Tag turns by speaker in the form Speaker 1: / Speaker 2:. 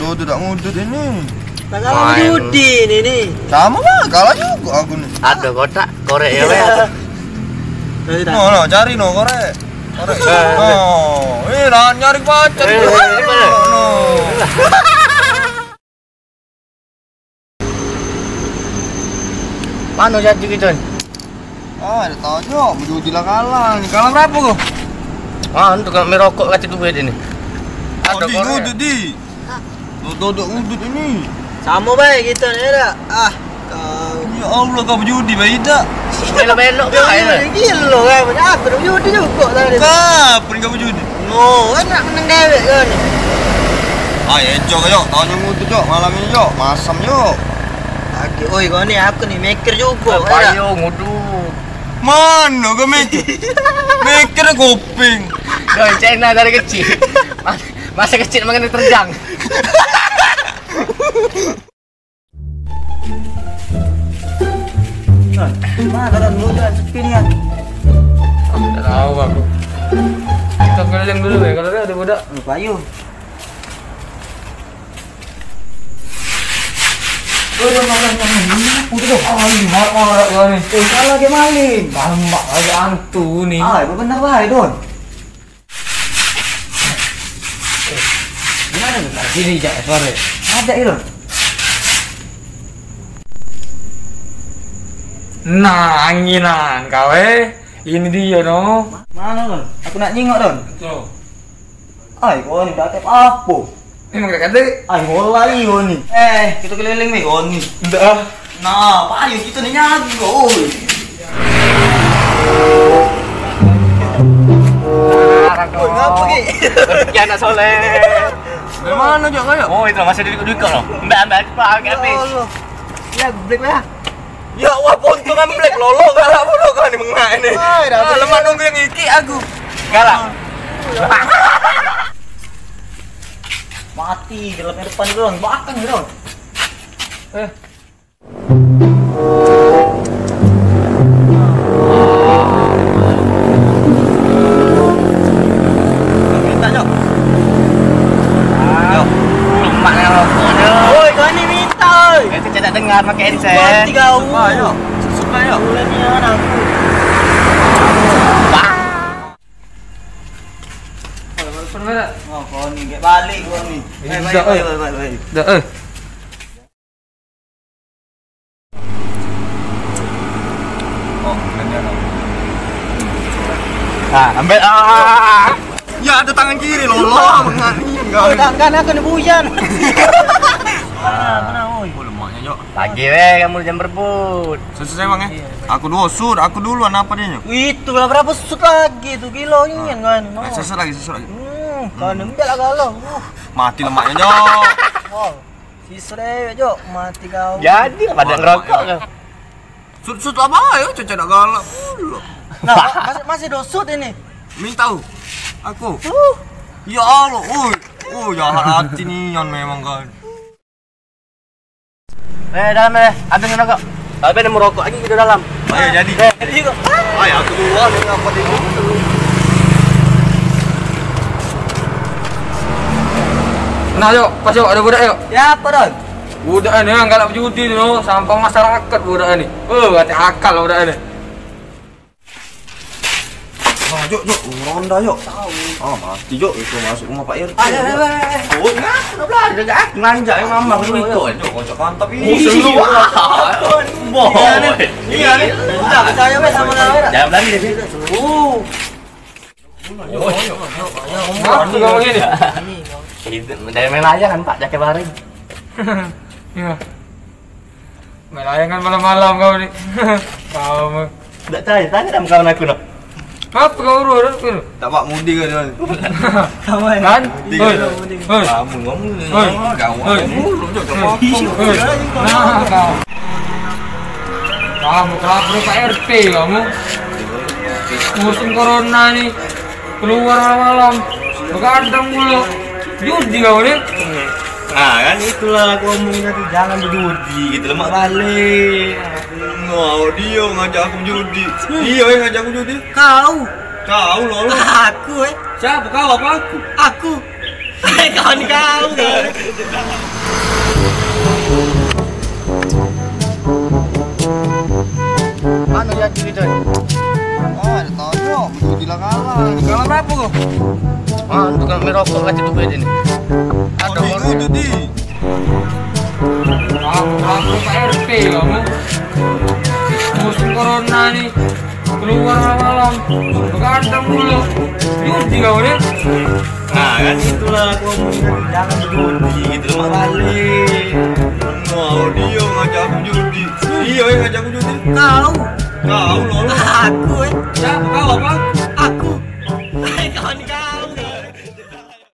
Speaker 1: Tuh tak ngudut ini.
Speaker 2: Tak kalah judi nih.
Speaker 1: Sama mah, kalah juga aku nih.
Speaker 3: Ada kotak korek ya weh.
Speaker 1: No, cari no korek. Korek. Oh, nyari pacar. No.
Speaker 3: Mana jadi gitu?
Speaker 1: Ada tahu judi lah kalah. Kalah berapa kok?
Speaker 3: Untuk kalau merokok kata duit ini.
Speaker 1: Ada ngudut di. Tuh ngudut ini.
Speaker 2: Sama baik gitu nih dah. Kau.
Speaker 1: Ya Allah kau berjudi baik tak?
Speaker 3: Belok-belok
Speaker 2: Ya gila kan. Aku dah judi juga tadi.
Speaker 1: Kapan kau berjudi?
Speaker 2: No, kan nak menang dewek kan.
Speaker 1: Ya jok yuk, tahun yang ngudut yuk, malam ini yuk, masam yuk.
Speaker 2: Lagi, oi kau ni aku ni mikir juga.
Speaker 3: Ayo ngudut.
Speaker 1: Mana kau mikir? Mikirnya kuping.
Speaker 3: Doi China dari kecil. Masa kecil makan terjang.
Speaker 2: Mana kan lu jalan sepi ni kan?
Speaker 3: Tidak tahu aku. Kita keliling dulu ya, kalau ada budak.
Speaker 2: Lupa yuk. Kalau dia maling.
Speaker 3: Tambah ada hantu nih.
Speaker 2: Benar baik Don. Gimana tu?
Speaker 3: Sini jak suara.
Speaker 2: Ada Don.
Speaker 3: Nah, anginan kau Ini dia no.
Speaker 2: Mana Don? Aku nak nyingok Don.
Speaker 3: Tuh.
Speaker 2: Kau ni dah tep apa?
Speaker 3: Ini mau kata?
Speaker 2: Mulai kau ni. Kita keliling ni kau ni.
Speaker 3: Dah.
Speaker 2: Nah, payu kita ni nyagi kau. Ngapa ki?
Speaker 3: Ya nak soleh.
Speaker 1: Mana jok kau?
Speaker 3: Oh itu masih duit kau loh. Ambil pakai habis.
Speaker 2: Ya, break lah.
Speaker 1: Ya wah pontung amblek lolo galak bodoh kau ni mengai ni. Lemah nunggu yang iki aku.
Speaker 3: Galak.
Speaker 2: Mati dalam depan Don, belakang Don. Minta Jok.
Speaker 3: Lumak yang rokoknya.
Speaker 2: Oi, kau ni minta oi.
Speaker 3: Itu tidak dengar pakai headset.
Speaker 2: Mati kau.
Speaker 1: Suka yuk.
Speaker 2: Bulannya anakku. Kau ni get balik kau ni. Baik.
Speaker 3: Dah. Ambil
Speaker 1: Ya ada tangan kiri lolo mengani enggak.
Speaker 2: Kan aku ni buyan. Mana oi.
Speaker 1: Lemaknya Jok.
Speaker 3: lagi weh kamu jam berebut.
Speaker 1: Selesai bang ya? Aku aku duluan apa dia Jok?
Speaker 2: Itu lah berapa sud lagi tu kilo ini kan.
Speaker 1: Selesai lagi.
Speaker 2: Kau nembel lah kalau.
Speaker 1: Mati lemaknya Jok.
Speaker 2: Oh. Sisa dewek Jok, mati kau.
Speaker 3: Jadi pada ngerokok kau.
Speaker 1: Sud apa ya? Caca nak galak.
Speaker 2: Nah, masih dosut ini.
Speaker 1: Minta aku. Ya Allah, jahat hati nih Yon memang kan.
Speaker 3: Dalam ada ngerokok. Tapi ada merokok lagi di dalam.
Speaker 1: Ayo jadi.
Speaker 2: Jadi kok.
Speaker 1: Ayo aku duluan yang apa di dulu.
Speaker 3: Nah yuk, pas yuk ada budak yuk.
Speaker 2: Ya apa Don?
Speaker 3: Budak ini yang galak judi tu, sampang masyarakat budak ini. Hati akal budak ini.
Speaker 1: Jok, ronda Jok. Mati Jok, itu masuk rumah Pak RT.
Speaker 2: Ayo.
Speaker 1: Oh, nak belajar gak? Nganja yang mama itu ikut. Jok, kocok mantap ini. Iya nih.
Speaker 2: Udah percaya weh sama kau.
Speaker 3: Jangan lagi deh. Ngomong begini. Dari main layangan Pak, jaket baring. Iya. Main layangan malam-malam kau nih. Kau
Speaker 2: Enggak tanya sama kawan aku no.
Speaker 3: apa kau urut tu?
Speaker 1: Tak pak mudi kan Jon.
Speaker 2: Sama
Speaker 3: Kan?
Speaker 1: Kamu ngomong. Gawat. Mulut Jok potong.
Speaker 3: Nah, kau. Kamu kelabur Pak RT kamu. Musim corona nih. Keluar malam-malam. Begadang mulu. Judi kau nih.
Speaker 1: Nah kan itulah aku ngomongin tadi, jangan berjudi gitu, lemak balik. Mau dia ngajak aku judi. Iya yang ngajak aku judi. Kau loh.
Speaker 2: Aku
Speaker 1: Siapa kau apa aku?
Speaker 2: Aku. Kawan kau.
Speaker 3: judi coy.
Speaker 2: Ah, ada tanya, judi lah kalah.
Speaker 3: Kalah berapa kok? Ah, tukang merokok aja tuh beda nih. Ada
Speaker 2: Judi, judi.
Speaker 3: Aku Pak RT kamu. Musim corona nih. Keluar malam. Begadang mulu. Judi kau nih.
Speaker 1: Nah kan itulah aku ngomongin tadi, jangan judi gitu loh, mak balik. Mau dia ngajak aku judi. Iya yang ngajak aku judi.
Speaker 2: Kau.
Speaker 1: Kau loh.
Speaker 2: Aku.
Speaker 3: Ya, kau apa?